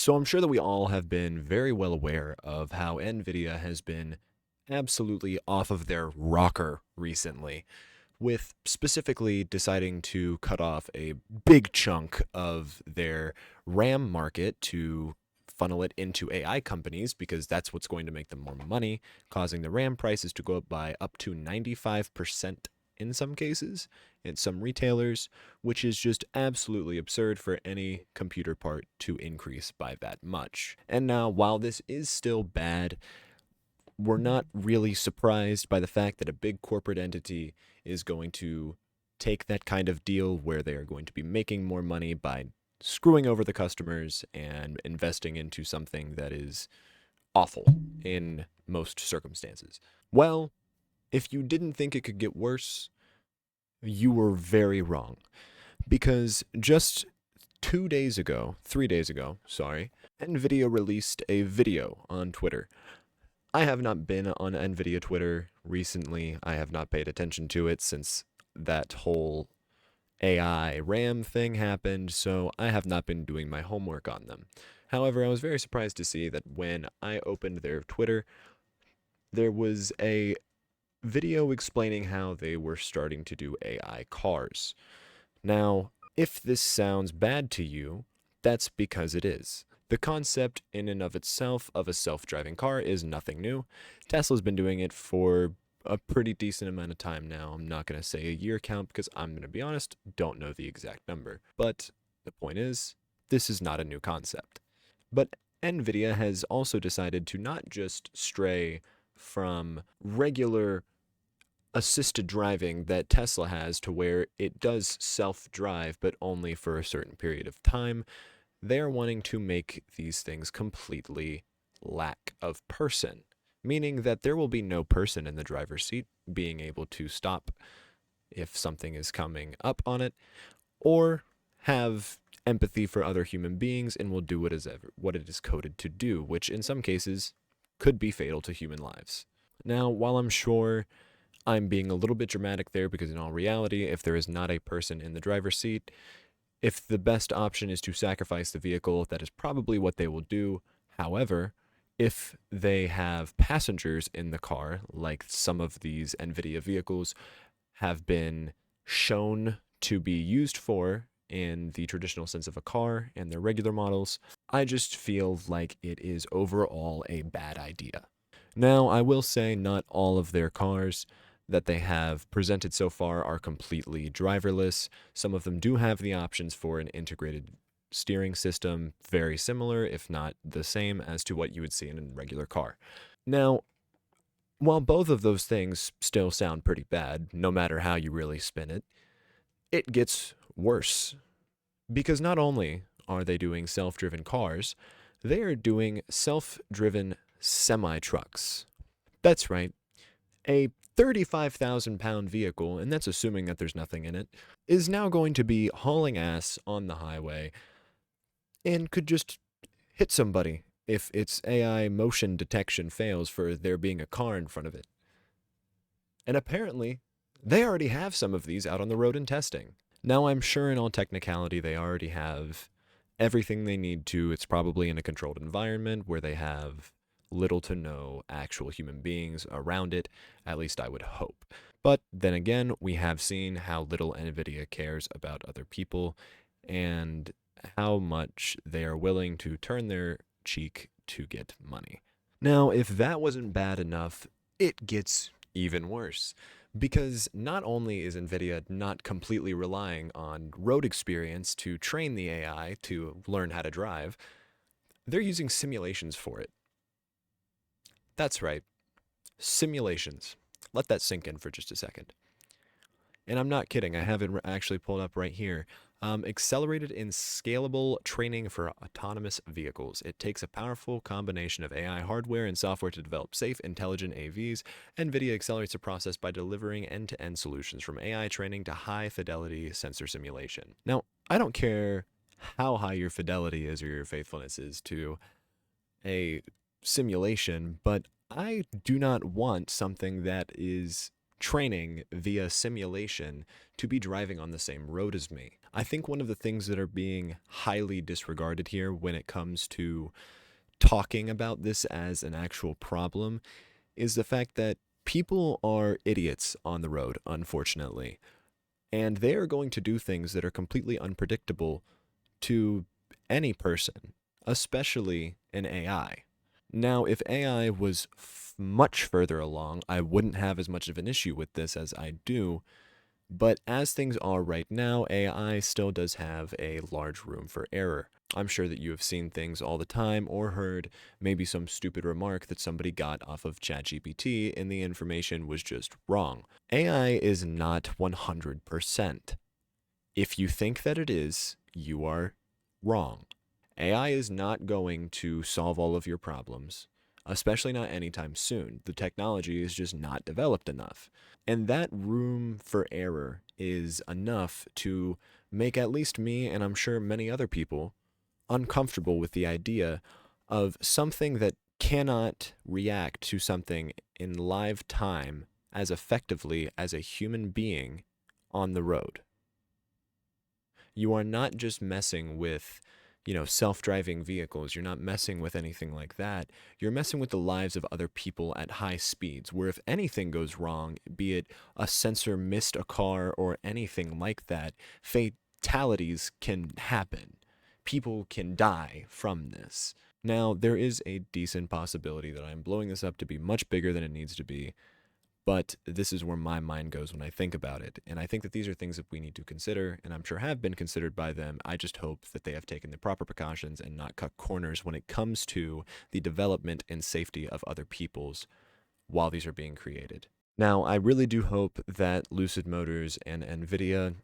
So I'm sure that we all have been very well aware of how Nvidia has been absolutely off of their rocker recently, with specifically deciding to cut off a big chunk of their RAM market to funnel it into AI companies because that's what's going to make them more money, causing the RAM prices to go up by up to 95% in some cases, in some retailers, which is just absolutely absurd for any computer part to increase by that much. And now, while this is still bad, we're not really surprised by the fact that a big corporate entity is going to take that kind of deal where they are going to be making more money by screwing over the customers and investing into something that is awful in most circumstances. Well, if you didn't think it could get worse, you were very wrong. Because just 2 days ago, 3 days ago, sorry, Nvidia released a video on Twitter. I have not been on Nvidia Twitter recently. I have not paid attention to it since that whole AI RAM thing happened, so I have not been doing my homework on them. However, I was very surprised to see that when I opened their Twitter, there was a video explaining how they were starting to do AI cars. Now, if this sounds bad to you, that's because it is. The concept in and of itself of a self-driving car is nothing new. Tesla's been doing it for a pretty decent amount of time now. I'm not going to say a year count because I'm going to be honest, don't know the exact number. But the point is, this is not a new concept. But Nvidia has also decided to not just stray from regular assisted driving that Tesla has to where it does self-drive, but only for a certain period of time. They're wanting to make these things completely lack of person, meaning that there will be no person in the driver's seat being able to stop if something is coming up on it, or have empathy for other human beings and will do what it is coded to do, which in some cases could be fatal to human lives. Now, while I'm sure I'm being a little bit dramatic there because in all reality, if there is not a person in the driver's seat, if the best option is to sacrifice the vehicle, that is probably what they will do. However, if they have passengers in the car, like some of these NVIDIA vehicles have been shown to be used for in the traditional sense of a car and their regular models, I just feel like it is overall a bad idea. Now, I will say not all of their cars that they have presented so far are completely driverless. Some of them do have the options for an integrated steering system, very similar, if not the same, as to what you would see in a regular car. Now, while both of those things still sound pretty bad, no matter how you really spin it, it gets worse. Because not only are they doing self-driven cars, they are doing self-driven semi-trucks. That's right. A 35,000-pound vehicle, and that's assuming that there's nothing in it, is now going to be hauling ass on the highway and could just hit somebody if its AI motion detection fails for there being a car in front of it. And apparently, they already have some of these out on the road in testing. Now, I'm sure in all technicality, they already have everything they need to. It's probably in a controlled environment where they have little to no actual human beings around it, at least I would hope. But then again, we have seen how little Nvidia cares about other people and how much they are willing to turn their cheek to get money. Now, if that wasn't bad enough, it gets even worse. Because not only is NVIDIA not completely relying on road experience to train the AI to learn how to drive, they're using simulations for it. That's right, simulations. Let that sink in for just a second. And I'm not kidding, I have it actually pulled up right here. Accelerated and scalable training for autonomous vehicles. It takes a powerful combination of AI hardware and software to develop safe, intelligent AVs. NVIDIA accelerates the process by delivering end-to-end solutions from AI training to high-fidelity sensor simulation. Now, I don't care how high your fidelity is or your faithfulness is to a simulation, but I do not want something that is training via simulation to be driving on the same road as me. I think one of the things that are being highly disregarded here when it comes to talking about this as an actual problem is the fact that people are idiots on the road, unfortunately. And they are going to do things that are completely unpredictable to any person, especially an AI. Now, if AI was much further along, I wouldn't have as much of an issue with this as I do. But as things are right now, AI still does have a large room for error. I'm sure that you have seen things all the time or heard maybe some stupid remark that somebody got off of ChatGPT and the information was just wrong. AI is not 100%. If you think that it is, you are wrong. AI is not going to solve all of your problems, especially not anytime soon. The technology is just not developed enough. And that room for error is enough to make at least me, and I'm sure many other people, uncomfortable with the idea of something that cannot react to something in live time as effectively as a human being on the road. You are not just messing with, self-driving vehicles. You're not messing with anything like that. You're messing with the lives of other people at high speeds, where if anything goes wrong, be it a sensor missed a car or anything like that, fatalities can happen. People can die from this. Now, there is a decent possibility that I'm blowing this up to be much bigger than it needs to be, but this is where my mind goes when I think about it. And I think that these are things that we need to consider, and I'm sure have been considered by them. I just hope that they have taken the proper precautions and not cut corners when it comes to the development and safety of other people's while these are being created. Now, I really do hope that Lucid Motors and Nvidia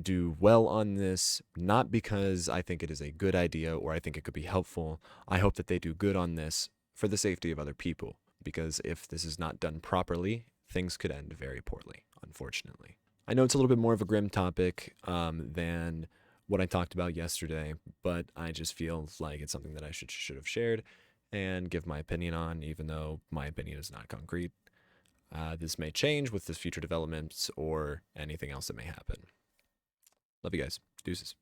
do well on this, not because I think it is a good idea or I think it could be helpful. I hope that they do good on this for the safety of other people, because if this is not done properly, things could end very poorly, unfortunately. I know it's a little bit more of a grim topic than what I talked about yesterday, but I just feel like it's something that I should have shared and give my opinion on, even though my opinion is not concrete. This may change with the future developments or anything else that may happen. Love you guys. Deuces.